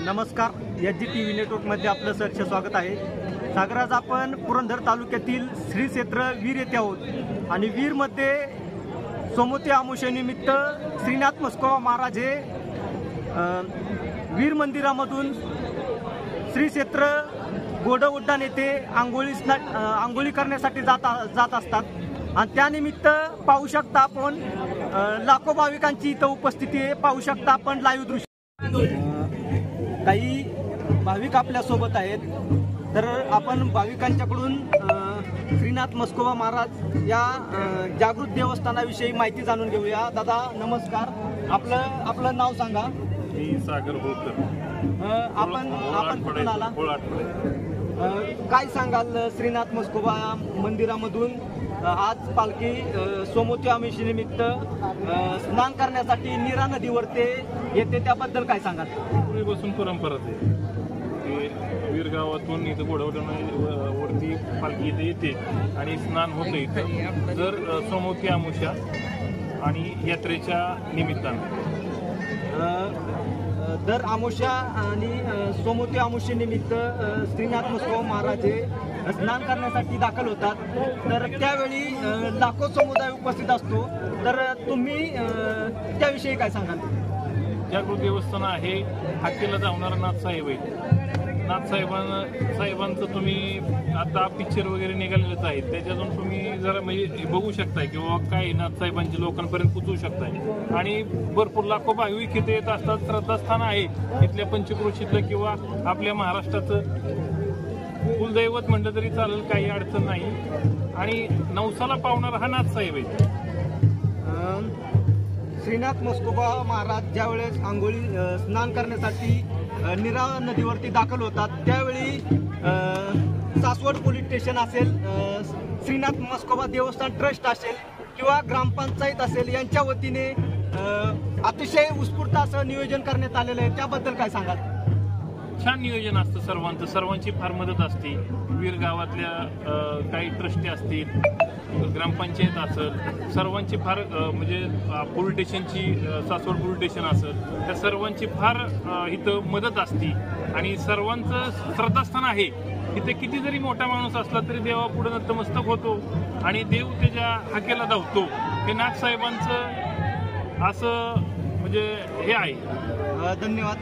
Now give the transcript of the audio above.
नमस्कार, SG TV नेटवर्कमध्ये आपलं सहर्ष स्वागत आहे। सागर, आज आपण पुरंदर तालुक्यातील श्री क्षेत्र वीर येथे आहोत आणि वीरमध्ये सोमवती अमावस्येनिमित्त श्रीनाथ मस्कोबा महाराज हे वीर मंदिरामधून श्री क्षेत्र गोडा उड्डाण येथे आंघोळी करण्यासाठी जात असतात आणि त्यानिमित्त पाहू शकता आपण लाखो भाविकांची इथं उपस्थिती आहे। पाहू शकता आपण लाईव्ह दृश्य। काही भाविक आपल्या सोबत आहेत, तर आपण भाविकांच्याकडून श्रीनाथ मस्कोबा महाराज या जागृत देवस्थानाविषयी माहिती जाणून घेऊया। दादा नमस्कार, आपलं नाव सांगा। मी सागर होळकर। आपण कुठून आला? काय सांगाल श्रीनाथ मस्कोबा मंदिरामधून आज पालखी सोमवती अमावस्येनिमित्त स्नान करण्यासाठी नीरा नदीवरती येते, त्याबद्दल काय सांगाल? पूर्वीपासून परंपरा आहे, वीर गावातून इथं वरती पालखी इथे येते आणि स्नान होतं इथं जर सोमवती अमावस्या आणि यात्रेच्या निमित्तानं। दर अमावस्या आणि सोमवती अमावस्येनिमित्त श्रीनाथ मस्कोबा महाराज स्नान करण्यासाठी दाखल होतात, तर त्यावेळी लाखो समुदाय उपस्थित असतो, तर तुम्ही त्याविषयी काय सांगाल? जागृत देवस्थान आहे, हाकेला जावणारा नाथसाहेब आहे। नाथसाहेबांचं तुम्ही आता पिक्चर वगैरे निघालेलेच आहेत, त्याच्यातून तुम्ही जरा म्हणजे बघू शकताय किंवा काय नाथसाहेबांची लोकांपर्यंत पोचवू शकताय आणि भरपूर लाखो भाविक इथे येत असतात। श्रद्धास्थान आहे इथल्या पंचक्रोशीतलं किंवा आपल्या महाराष्ट्राचं कुलदैवत म्हटलं तरी चालेल, काही अडचण नाही आणि नवसाला पावणारा हा नाथसाहेब आहे। श्रीनाथ मस्कोबा महाराज ज्यावेळेस स्नान करण्यासाठी नीरा नदीवरती दाखल होतात, त्यावेळी सासवड पोलीस स्टेशन असेल, श्रीनाथ मस्कोबा देवस्थान ट्रस्ट असेल किंवा ग्रामपंचायत असेल, यांच्या वतीने अतिशय उत्स्फूर्त असं नियोजन करण्यात आलेलं आहे, त्याबद्दल काय सांगाल? छान नियोजन असतं सर्वांचं, सर्वांची फार मदत असते। वीर गावातल्या काही ट्रस्टी असतील, ग्रामपंचायत असेल, सर्वांची फार म्हणजे पोलीस स्टेशनची सासवड पोलीस स्टेशन असेल, त्या सर्वांची फार इथं मदत असते आणि सर्वांचं श्रद्धास्थान आहे। इथे किती जरी मोठा माणूस असला तरी देवापुढे नतमस्तक होतो आणि देव त्याच्या हाकेला धावतो। हे नाथसाहेबांचं असं म्हणजे हे आहे। धन्यवाद।